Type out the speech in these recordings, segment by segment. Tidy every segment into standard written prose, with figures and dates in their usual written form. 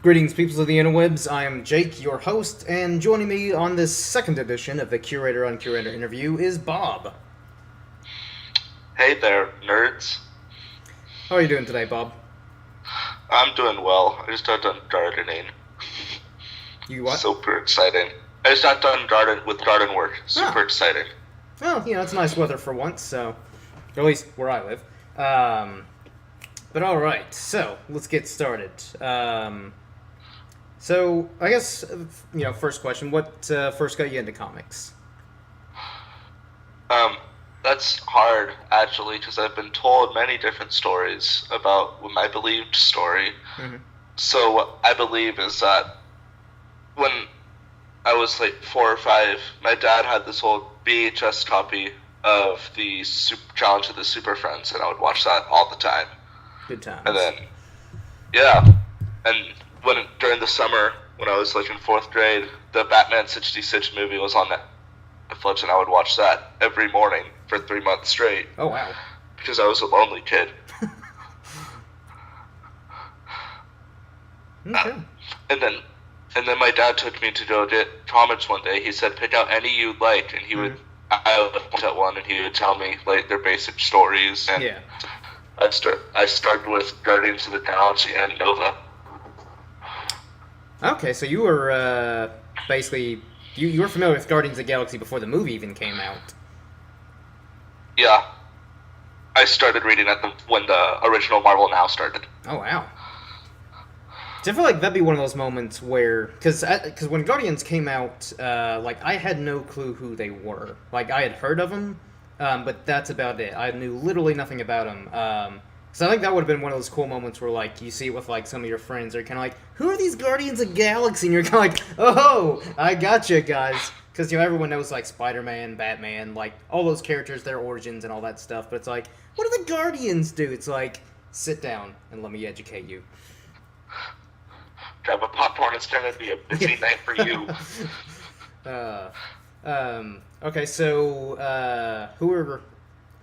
Greetings, peoples of the interwebs. I am Jake, your host, and joining me on this second edition of the Curator Interview is Bob. Hey there, nerds. How are you doing today, Bob? I'm doing well. I just got done gardening. You what? Super exciting. I just got done with garden work. Super exciting. Well, it's nice weather for once, so... At least where I live. But alright, so, let's get started. So, I guess, first question, what first got you into comics? That's hard, actually, because I've been told many different stories about my believed story. Mm-hmm. So what I believe is that when I was like 4 or 5, my dad had this old VHS copy of the Challenge of the Super Friends, and I would watch that all the time. Good times. And then, and during the summer, when I was like in 4th grade, the Batman 66 movie was on Netflix, and I would watch that every morning for 3 months straight. Oh, wow. Because I was a lonely kid. Okay. And then my dad took me to go get comics one day. He said, pick out any you like, and I would look at one, and he would tell me like their basic stories. And yeah. I started with Guardians of the Galaxy and Nova. Okay, so you were basically you were familiar with Guardians of the Galaxy before the movie even came out. Yeah, I started reading when the original Marvel Now started. Oh wow! So I feel like that'd be one of those moments where, because when Guardians came out, I had no clue who they were. Like I had heard of them, but that's about it. I knew literally nothing about them. So I think that would have been one of those cool moments where, like, you see it with, like, some of your friends. They're kind of like, who are these Guardians of the Galaxy? And you're kind of like, oh, I gotcha, guys. Because, everyone knows, like, Spider-Man, Batman, like, all those characters, their origins and all that stuff. But it's like, what do the Guardians do? It's like, sit down and let me educate you. Grab a popcorn. It's going to be a busy night for you. Okay, so,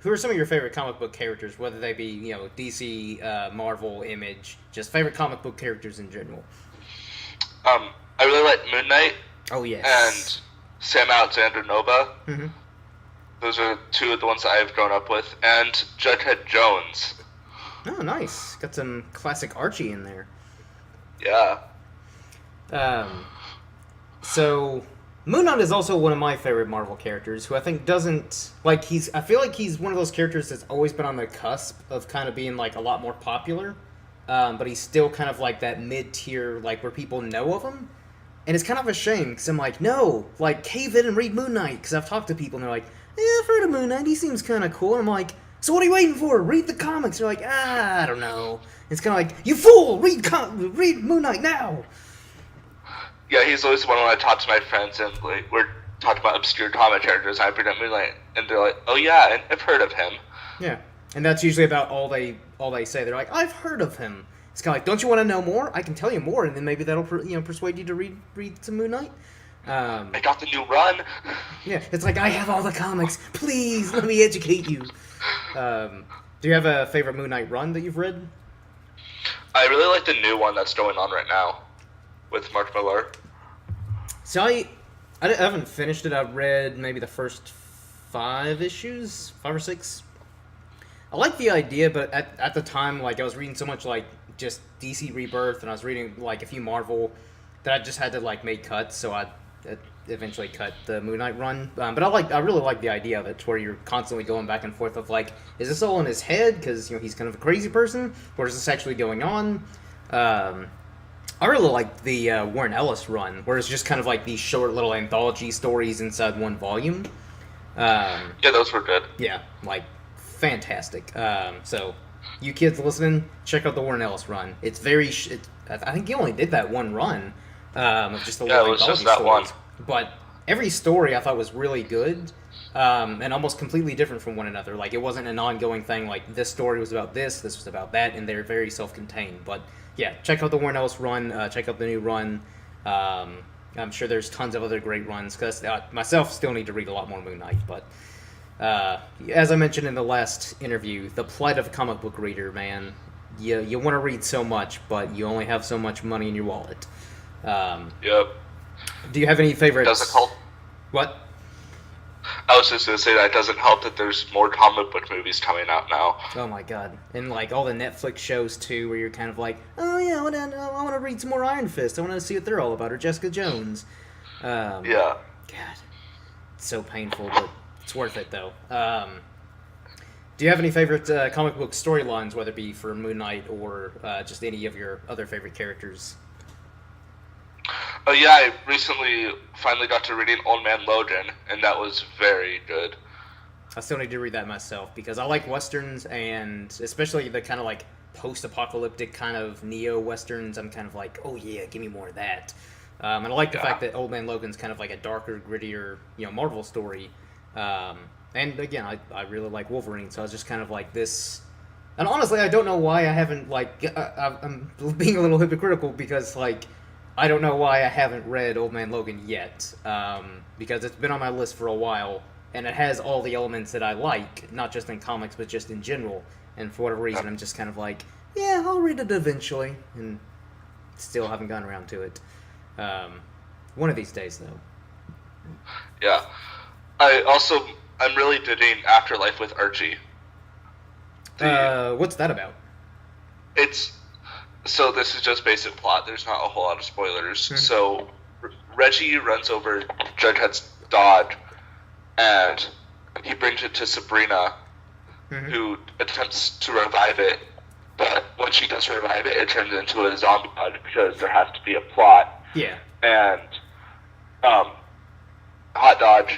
who are some of your favorite comic book characters, whether they be, DC, Marvel, Image, just favorite comic book characters in general? I really like Moon Knight. Oh, yes. And Sam Alexander Nova. Mm-hmm. Those are two of the ones that I've grown up with. And Jughead Jones. Oh, nice. Got some classic Archie in there. Yeah. So... Moon Knight is also one of my favorite Marvel characters, who I think doesn't, I feel like he's one of those characters that's always been on the cusp of kind of being, like, a lot more popular, but he's still kind of, like, that mid-tier, like, where people know of him, and it's kind of a shame, because I'm like, no, like, cave in and read Moon Knight, because I've talked to people, and they're like, yeah, I've heard of Moon Knight, he seems kind of cool, and I'm like, so what are you waiting for? Read the comics. They're like, I don't know. It's kind of like, you fool, read Moon Knight now. Yeah, he's always the one when I talk to my friends and like we're talking about obscure comic characters. I bring up Moonlight, and they're like, "Oh yeah, and I've heard of him." Yeah, and that's usually about all they say. They're like, "I've heard of him." It's kind of like, "Don't you want to know more? I can tell you more, and then maybe that'll persuade you to read some Moon Knight." I got the new run. Yeah, it's like I have all the comics. Please let me educate you. Do you have a favorite Moon Knight run that you've read? I really like the new one that's going on right now with Mark Millar. So I haven't finished it. I've read maybe the first 5 issues, 5 or 6. I like the idea, but at the time, like, I was reading so much, like, just DC Rebirth, and I was reading, like, a few Marvel, that I just had to, like, make cuts, so I eventually cut the Moon Knight run. But I really like the idea of it, where you're constantly going back and forth of, like, is this all in his head, because, he's kind of a crazy person, or is this actually going on? I really like the Warren Ellis run, where it's just kind of like these short little anthology stories inside one volume. Yeah, those were good. Yeah, like, fantastic. So, you kids listening, check out the Warren Ellis run. It's very... I think he only did that one run of just the little it was anthology just that stories. one. But every story I thought was really good, and almost completely different from one another. Like, it wasn't an ongoing thing, like, this story was about this was about that, and they're very self-contained. But, yeah, check out the Warren Ellis run, check out the new run. I'm sure there's tons of other great runs, because myself still need to read a lot more Moon Knight, but as I mentioned in the last interview, the plight of a comic book reader, man, you want to read so much, but you only have so much money in your wallet. Yep. Do you have any favorites? Doesn't help. What? I was just gonna say that it doesn't help that there's more comic book movies coming out now. Oh my god! And like all the Netflix shows too, where you're kind of like, oh yeah, I want to read some more Iron Fist. I want to see what they're all about, or Jessica Jones. Yeah. God, it's so painful, but it's worth it though. Do you have any favorite comic book storylines, whether it be for Moon Knight or just any of your other favorite characters? Oh yeah, I recently finally got to reading Old Man Logan, and that was very good. I still need to read that myself because I like westerns, and especially the kind of like post-apocalyptic kind of neo-westerns. I'm kind of like, oh yeah, give me more of that. And I like the fact that Old Man Logan's kind of like a darker, grittier, Marvel story. And again, I really like Wolverine, so I was just kind of like this. And honestly, I don't know why I haven't I'm being a little hypocritical because like I don't know why I haven't read Old Man Logan yet, because it's been on my list for a while, and it has all the elements that I like, not just in comics, but just in general. And for whatever reason, I'm just kind of like, yeah, I'll read it eventually, and still haven't gotten around to it. One of these days, though. Yeah. I'm really digging Afterlife with Archie. What's that about? So this is just basic plot. There's not a whole lot of spoilers. Mm-hmm. So Reggie runs over Jughead's dog, and he brings it to Sabrina, who attempts to revive it. But when she does revive it, it turns into a zombie dog because there has to be a plot. Yeah. And Hot Dog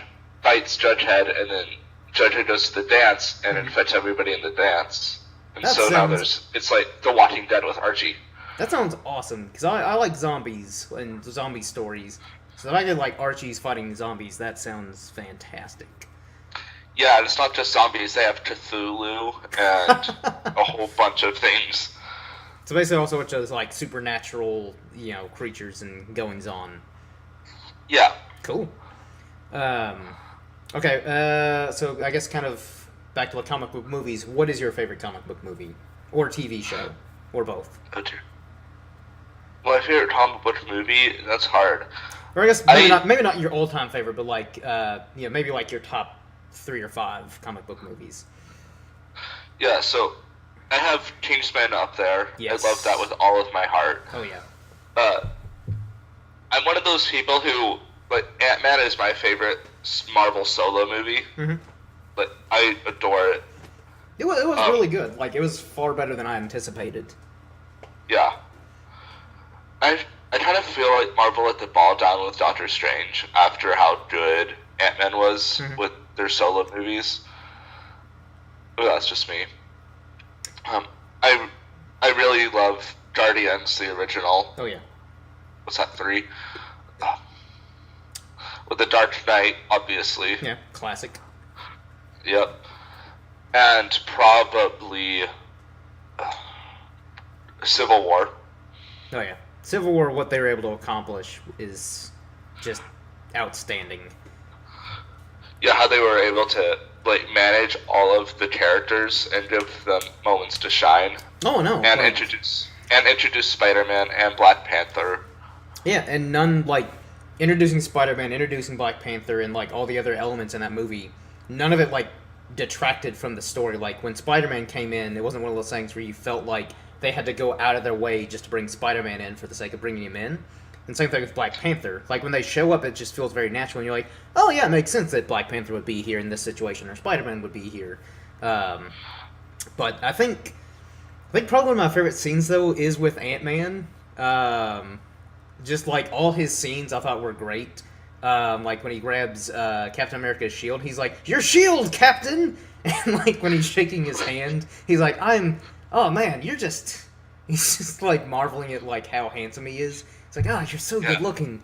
fights Jughead, and then Jughead goes to the dance and infects everybody in the dance. And That so now sounds- it's like The Walking Dead with Archie. That sounds awesome, because I like zombies and zombie stories. So if I could like Archie's fighting zombies, that sounds fantastic. Yeah, and it's not just zombies. They have Cthulhu and a whole bunch of things. So basically also it's just like supernatural, creatures and goings on. Yeah. Cool. Okay, so I guess kind of back to the comic book movies. What is your favorite comic book movie? Or TV show? Or both? Okay. My favorite comic book movie? That's hard. Or I guess maybe not your all-time favorite, but like, maybe like your top 3 or 5 comic book movies. Yeah, so I have Kingsman up there. Yes. I love that with all of my heart. Oh, yeah. I'm one of those people who, like, Ant-Man is my favorite Marvel solo movie. Mm-hmm. But I adore it. It was really good. Like, it was far better than I anticipated. Yeah. I kind of feel like Marvel let the ball down with Doctor Strange after how good Ant-Man was with their solo movies. But that's just me. I really love Guardians, the original. Oh, yeah. What's that, 3? With the Dark Knight, obviously. Yeah, classic. Yep. And probably Civil War. Oh, yeah. Civil War, what they were able to accomplish is just outstanding. Yeah, how they were able to manage all of the characters and give them moments to shine. Oh, no. And introduce Spider-Man and Black Panther. Yeah, and introducing Spider-Man, introducing Black Panther, and all the other elements in that movie, none of it detracted from the story. Like when Spider-Man came in, it wasn't one of those things where you felt like they had to go out of their way just to bring Spider-Man in for the sake of bringing him in. And same thing with Black Panther. Like when they show up, it just feels very natural, and you're like, oh yeah, it makes sense that Black Panther would be here in this situation, or Spider-Man would be here. But I think probably one of my favorite scenes though is with Ant-Man. Just all his scenes I thought were great. Like when he grabs Captain America's shield, he's like, "Your shield, Captain!" And when he's shaking his hand, he's like, "Oh man, you're just." He's just marveling at how handsome he is. It's like, "Oh, you're so good looking."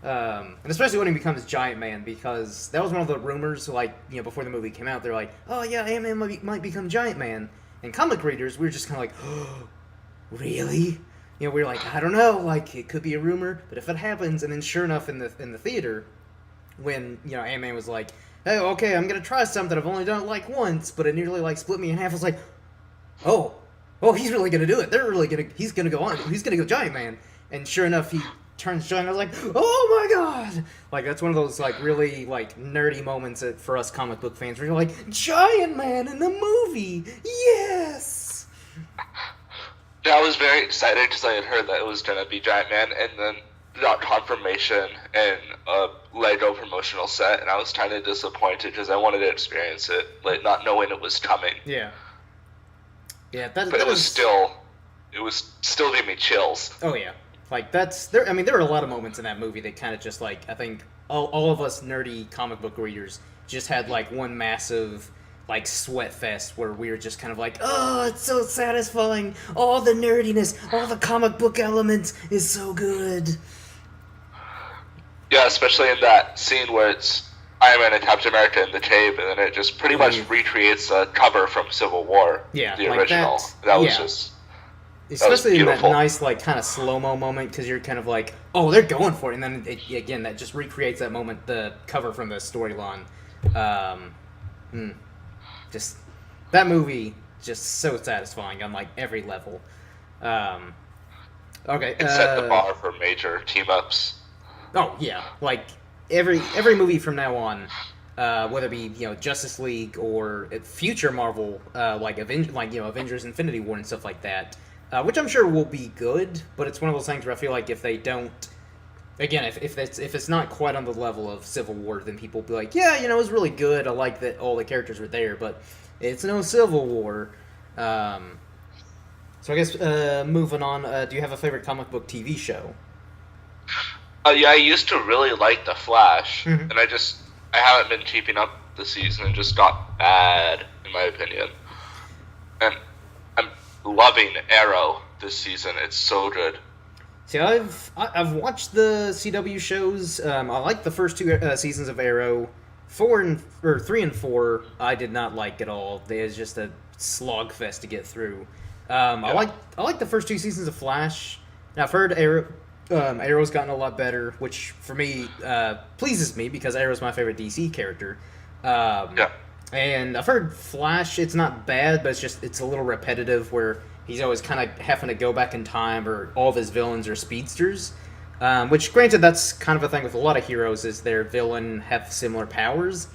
And especially when he becomes Giant Man, because that was one of the rumors. Before the movie came out, they're like, "Oh yeah, Ant-Man might become Giant Man." And comic readers, we were just kind of like, "Oh, really?" We were like, I don't know, it could be a rumor, but if it happens, and then sure enough, in the theater, when Ant-Man was like, "Hey, okay, I'm gonna try something I've only done it once, but it nearly split me in half," I was like, oh, oh, he's really gonna do it. He's gonna go on. He's gonna go Giant Man. And sure enough, he turns Giant. I was like, oh my god! Like that's one of those like really like nerdy moments for us comic book fans where you're like, Giant Man in the movie, yes. Yeah, I was very excited because I had heard that it was gonna be Giant Man, and then got confirmation and a Lego promotional set, and I was kind of disappointed because I wanted to experience it, like not knowing it was coming. Yeah. Yeah, but it was still giving me chills. Oh yeah, like that's there. I mean, there were a lot of moments in that movie that kind of just like I think all of us nerdy comic book readers just had like one massive like sweat fest where we were just kind of like, oh, it's so satisfying. All the nerdiness, all the comic book elements is so good. Yeah, especially in that scene where it's Iron Man and Captain America in the cave, and then it just pretty much recreates the cover from Civil War, yeah, the like original. That was just... Especially in that nice, like, kind of slow-mo moment, because you're kind of like, oh, they're going for it, and then, again, that just recreates that moment, the cover from the storyline. Just, that movie, just so satisfying on, like, every level. Okay. It set the bar for major team-ups. Oh, yeah. Like, every movie from now on, whether it be, Justice League or future Marvel, Avengers Infinity War and stuff like that, which I'm sure will be good, but it's one of those things where I feel like if they don't, again, if it's not quite on the level of Civil War, then people will be like, yeah, it was really good. I like that all the characters were there, but it's no Civil War. So I guess moving on, do you have a favorite comic book TV show? Yeah, I used to really like The Flash, Mm-hmm. and I haven't been keeping up the season. It just got bad, in my opinion. And I'm loving Arrow this season. It's so good. See, I've watched the CW shows. I like the first two seasons of Arrow. 3 and 4, I did not like at all. It was just a slogfest to get through. Yeah. I like the first 2 seasons of Flash. Now, I've heard Arrow's gotten a lot better, which for me pleases me because Arrow's my favorite DC character. Yeah. And I've heard Flash, it's not bad, but it's a little repetitive where he's always kind of having to go back in time, or all of his villains are speedsters. Which, granted, that's kind of a thing with a lot of heroes, is their villain have similar powers.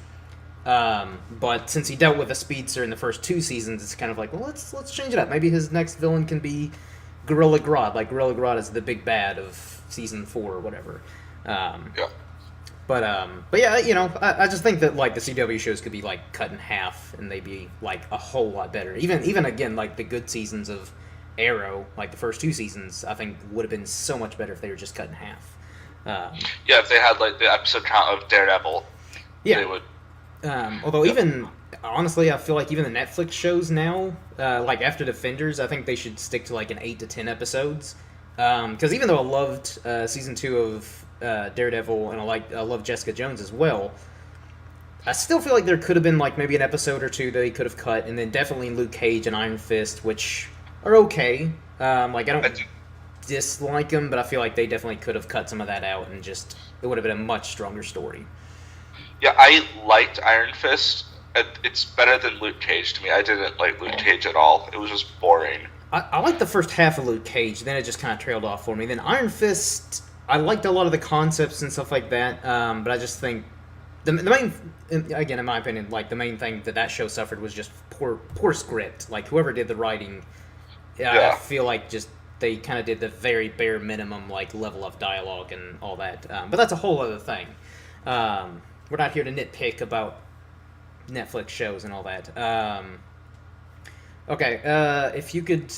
But since he dealt with a speedster in the first 2 seasons, it's kind of like, well, let's change it up. Maybe his next villain can be Gorilla Grodd. Like, Gorilla Grodd is the big bad of season 4 or whatever. Yeah. But yeah, I just think that like the CW shows could be like cut in half, and they'd be like a whole lot better. Even again, like the good seasons of Arrow, like the first 2 seasons, I think would have been so much better if they were just cut in half. Yeah, if they had like the episode count of Daredevil, yeah. They would. Although even honestly, I feel like even the Netflix shows now, like after Defenders, I think they should stick to like an 8 to 10 episodes. Because even though I loved season 2 of Daredevil, and I love Jessica Jones as well, I still feel like there could have been like maybe an episode or 2 that they could have cut, and then definitely Luke Cage and Iron Fist, which are okay. Like I don't dislike them, but I feel like they definitely could have cut some of that out, and just it would have been a much stronger story. Yeah, I liked Iron Fist. It's better than Luke Cage to me. I didn't like Luke Cage at all. It was just boring. I liked the first half of Luke Cage, then it just kind of trailed off for me. Then Iron Fist, I liked a lot of the concepts and stuff like that, but I just think the main, again, in my opinion, like the main thing that show suffered was just poor script. Like whoever did the writing, I feel like just they kind of did the very bare minimum like level of dialogue and all that. But that's a whole other thing. We're not here to nitpick about Netflix shows and all that. Okay, if you could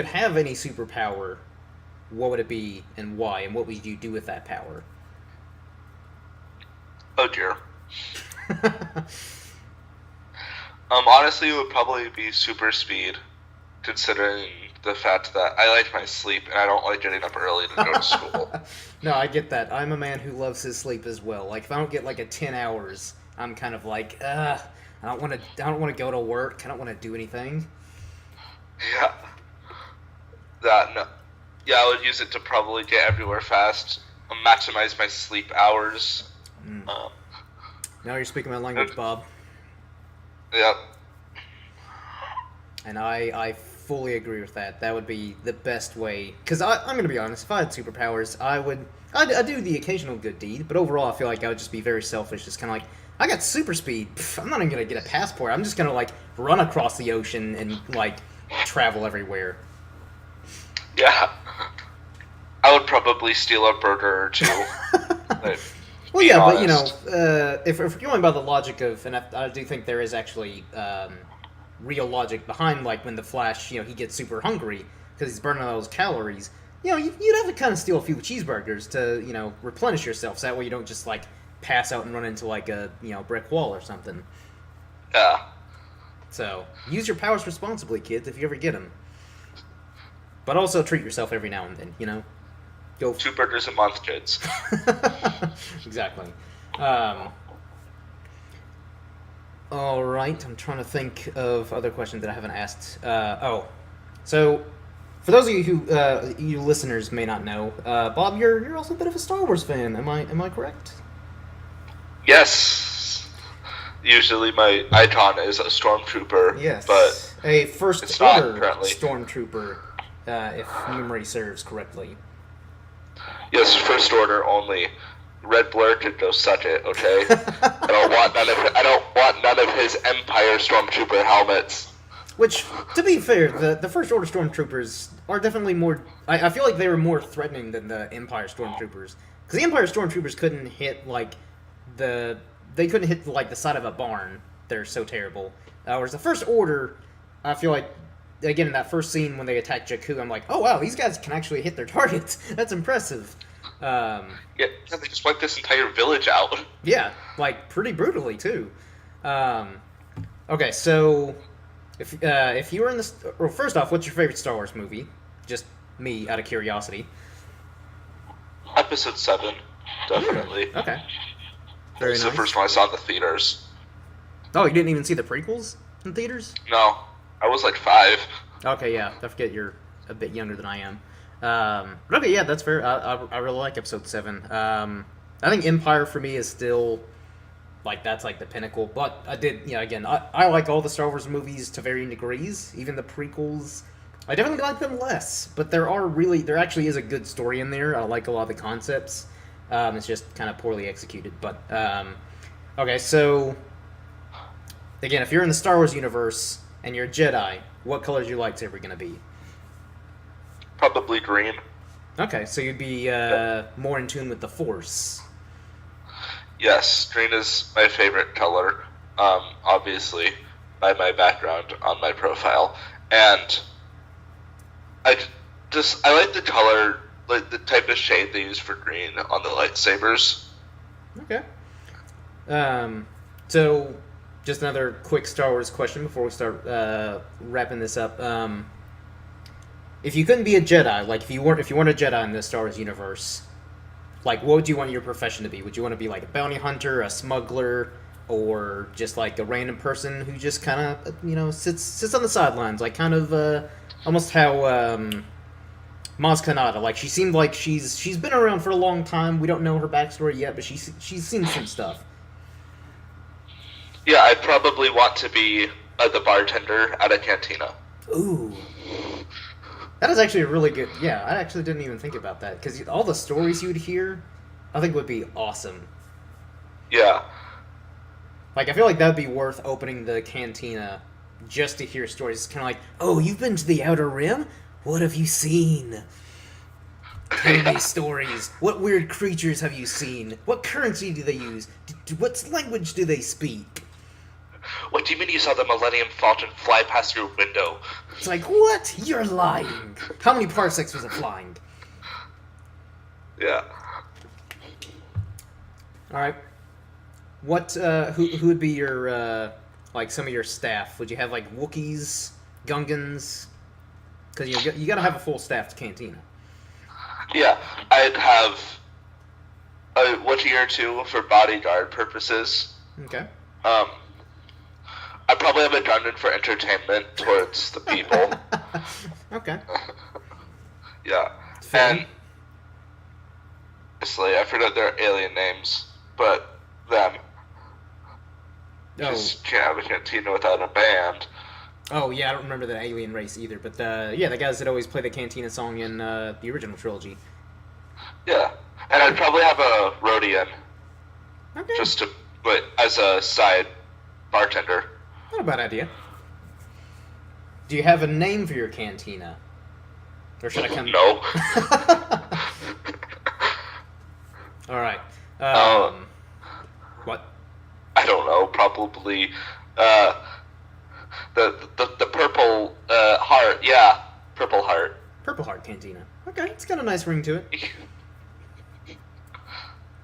have any superpower, what would it be and why, and what would you do with that power? Oh dear. Honestly, it would probably be super speed, considering the fact that I like my sleep and I don't like getting up early to go to school. No, I get that. I'm a man who loves his sleep as well. Like if I don't get like a 10 hours, I'm kind of like, I don't want to go to work. I don't want to do anything. Yeah. No. Yeah, I would use it to probably get everywhere fast, maximize my sleep hours. Now you're speaking my language, Bob. Yep. And I fully agree with that. That would be the best way. Because I'm going to be honest, if I had superpowers, I'd do the occasional good deed, but overall I feel like I would just be very selfish. Just kind of like, I got super speed. Pff, I'm not even going to get a passport. I'm just going to, like, run across the ocean and, like, travel everywhere. Yeah. I would probably steal a burger or two. Well, yeah, honest. But, you know, if we're going by the logic of, and I do think there is actually real logic behind, like, when the Flash, you know, he gets super hungry because he's burning all those calories, you know, you'd have to kind of steal a few cheeseburgers to, you know, replenish yourself, so that way you don't just, like, pass out and run into, like, a, you know, brick wall or something. Yeah. So, use your powers responsibly, kids, if you ever get them. But also treat yourself every now and then, you know? Go 2 burgers a month, kids. Exactly. All right, I'm trying to think of other questions that I haven't asked. So for those of you who you listeners may not know, Bob, you're also a bit of a Star Wars fan. Am I correct? Yes. Usually my icon is a stormtrooper. Yes. But a First Order stormtrooper, if memory serves correctly. Yes, First Order only. Red Blur could go suck it, okay? I don't want none of his Empire Stormtrooper helmets. Which, to be fair, the First Order Stormtroopers are definitely more... I feel like they were more threatening than the Empire Stormtroopers. Because the Empire Stormtroopers couldn't hit, like, they couldn't hit, like, the side of a barn. They're so terrible. Whereas the First Order, I feel like, again, in that first scene when they attack Jakku, I'm like, oh, wow, these guys can actually hit their targets. That's impressive. Yeah, they just wiped this entire village out. Yeah, like, pretty brutally, too. Okay, so... If you were in this... Well, first off, what's your favorite Star Wars movie? Just me, out of curiosity. Episode 7, definitely. Okay. Very nice. It was the first one I saw in the theaters. Oh, you didn't even see the prequels in theaters? No. I was like 5. Okay, yeah. I forget you're a bit younger than I am. But okay, yeah, that's fair. I really like Episode 7. I think Empire, for me, is still... Like, that's, like, the pinnacle. But I did, you know, again, I like all the Star Wars movies to varying degrees. Even the prequels. I definitely like them less. But there actually is a good story in there. I like a lot of the concepts. It's just kind of poorly executed. But, okay, so... Again, if you're in the Star Wars universe and you're a Jedi, what color is your lightsaber going to be? Probably green. Okay, so you'd be more in tune with the Force. Yes, green is my favorite color, obviously, by my background on my profile. And I like the color, like the type of shade they use for green on the lightsabers. Okay. So, just another quick Star Wars question before we start wrapping this up. If you couldn't be a Jedi, like if you weren't a Jedi in the Star Wars universe, like what would you want your profession to be? Would you want to be like a bounty hunter, a smuggler, or just like a random person who just kind of, you know, sits on the sidelines, like kind of almost how Maz Kanata, like she seemed like she's been around for a long time. We don't know her backstory yet, but she's seen some stuff. Yeah, I'd probably want to be the bartender at a cantina. Ooh. That is actually a really good... Yeah, I actually didn't even think about that. Because all the stories you would hear, I think would be awesome. Yeah. Like, I feel like that would be worth opening the cantina just to hear stories. It's kind of like, oh, you've been to the Outer Rim? What have you seen? Tell me stories. What weird creatures have you seen? What currency do they use? What language do they speak? What do you mean you saw the Millennium Falcon fly past your window? It's like, what? You're lying. How many parsecs was it flying? Yeah. Alright. What, who would be your, like, some of your staff? Would you have, like, Wookiees, Gungans? Because you gotta have a full staffed cantina. Yeah, I'd have a Wookiee or 2 for bodyguard purposes. Okay. I probably have a Gungan for entertainment towards the people. Okay. Yeah. And honestly, I forgot their alien names, but them. Just can't have a cantina without a band. Oh yeah, I don't remember the alien race either, but yeah, the guys that always play the Cantina song in the original trilogy. Yeah, and I'd probably have a Rhodian Okay, just to, but as a side bartender. not a bad idea. Do you have a name for your cantina, or should I come? No. All right. Um, What? I don't know. Probably uh, the purple heart. Yeah, purple heart. Purple Heart Cantina. Okay, it's got a nice ring to it.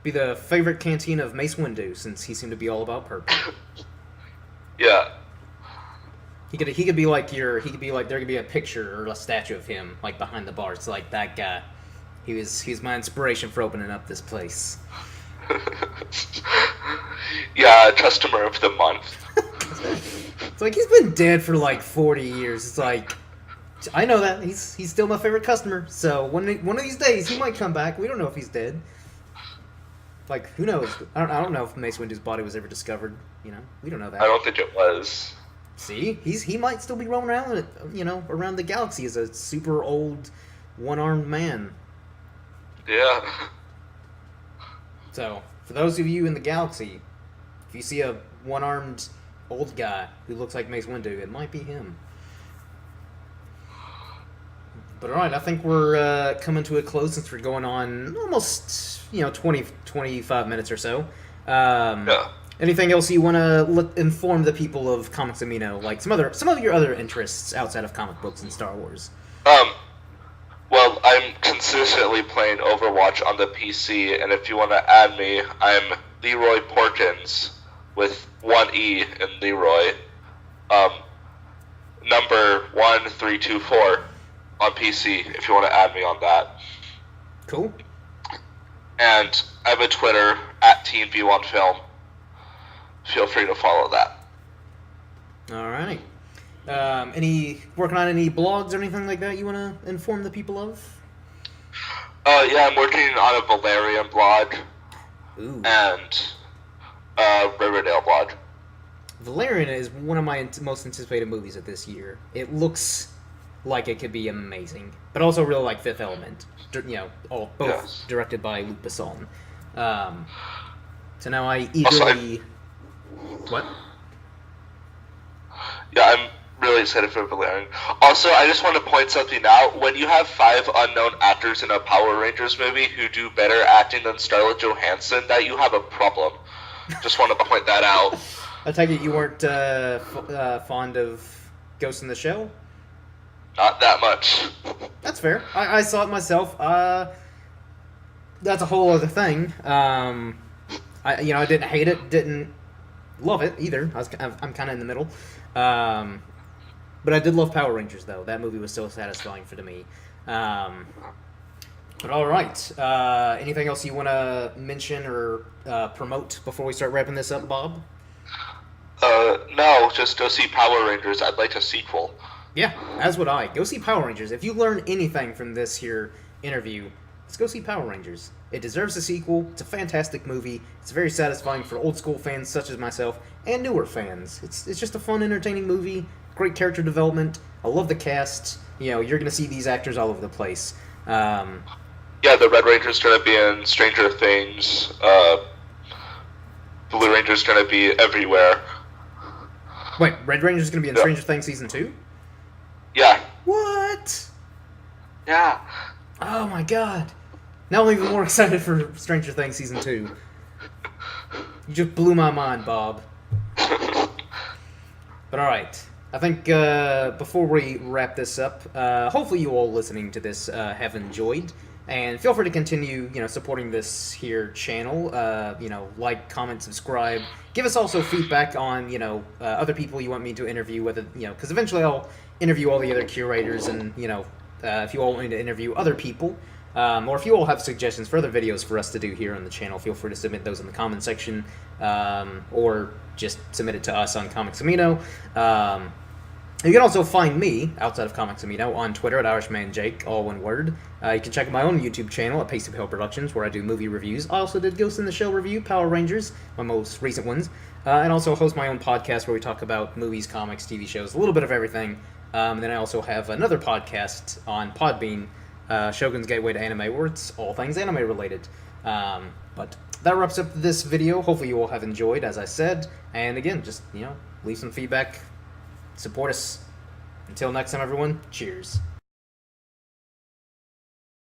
Be the favorite cantina of Mace Windu, since he seemed to be all about purple. Yeah. He could be like there could be a picture or a statue of him like behind the bar. It's like that guy. He's my inspiration for opening up this place. Yeah, customer of the month. It's like he's been dead for like 40 years. It's like I know that he's still my favorite customer. So one of these days he might come back. We don't know if he's dead. Like who knows? I don't know if Mace Windu's body was ever discovered. You know, we don't know that. I don't think it was. See, he might still be roaming around, around the galaxy as a super old, one-armed man. Yeah. So, for those of you in the galaxy, if you see a one-armed old guy who looks like Mace Windu, it might be him. But alright, I think we're coming to a close since we're going on almost, 20, 25 minutes or so. Yeah. Anything else you want to inform the people of Comics Amino, like some of your other interests outside of comic books and Star Wars? Well, I'm consistently playing Overwatch on the PC, and if you want to add me, I'm Leroy Porkins with one E in Leroy. Number 1324 on PC if you want to add me on that. Cool. And I have a Twitter at TeenV1Film. Feel free to follow that. Alrighty. Working on any blogs or anything like that you want to inform the people of? Yeah, I'm working on a Valerian blog. Ooh. And a Riverdale blog. Valerian is one of my most anticipated movies of this year. It looks like it could be amazing, but also really like Fifth Element. Both Yes. directed by Luc Besson. So now I eagerly... What? Yeah, I'm really excited for Valerian. Also, I just want to point something out. When you have 5 unknown actors in a Power Rangers movie who do better acting than Scarlett Johansson, that you have a problem. Just want to point that out. I take it you weren't fond of Ghost in the Shell? Not that much. That's fair. I saw it myself. That's a whole other thing. I didn't hate it, didn't love it either. I'm kind of in the middle. But I did love Power Rangers, though. That movie was so satisfying for me. But all right. Anything else you want to mention or promote before we start wrapping this up, Bob? No, just go see Power Rangers. I'd like a sequel. Yeah, as would I. Go see Power Rangers. If you learn anything from this here interview, let's go see Power Rangers. It deserves a sequel. It's a fantastic movie. It's very satisfying for old school fans such as myself and newer fans. It's just a fun, entertaining movie. Great character development. I love the cast. You're going to see these actors all over the place. Yeah, the Red Ranger's going to be in Stranger Things. Blue Ranger's going to be everywhere. Wait, Red Ranger's going to be in Stranger Things Season 2? Yeah. What? Yeah. Oh my god. Now I'm even more excited for Stranger Things Season 2. You just blew my mind, Bob. But alright. I think before we wrap this up, hopefully you all listening to this have enjoyed. And feel free to continue, supporting this here channel. Like, comment, subscribe. Give us also feedback on, other people you want me to interview, whether, because eventually I'll interview all the other curators and, if you all want me to interview other people, or if you all have suggestions for other videos for us to do here on the channel, feel free to submit those in the comment section, or just submit it to us on Comics Amino. You can also find me, outside of Comics Amino, on Twitter at IrishmanJake, all one word. You can check out my own YouTube channel at Pace of Hill Productions, where I do movie reviews. I also did Ghost in the Shell review, Power Rangers, my most recent ones, and also host my own podcast where we talk about movies, comics, TV shows, a little bit of everything. And then I also have another podcast on Podbean, Shogun's Gateway to Anime, where it's all things anime related. But that wraps up this video. Hopefully you all have enjoyed, as I said. And again, just, leave some feedback. Support us. Until next time, everyone, cheers.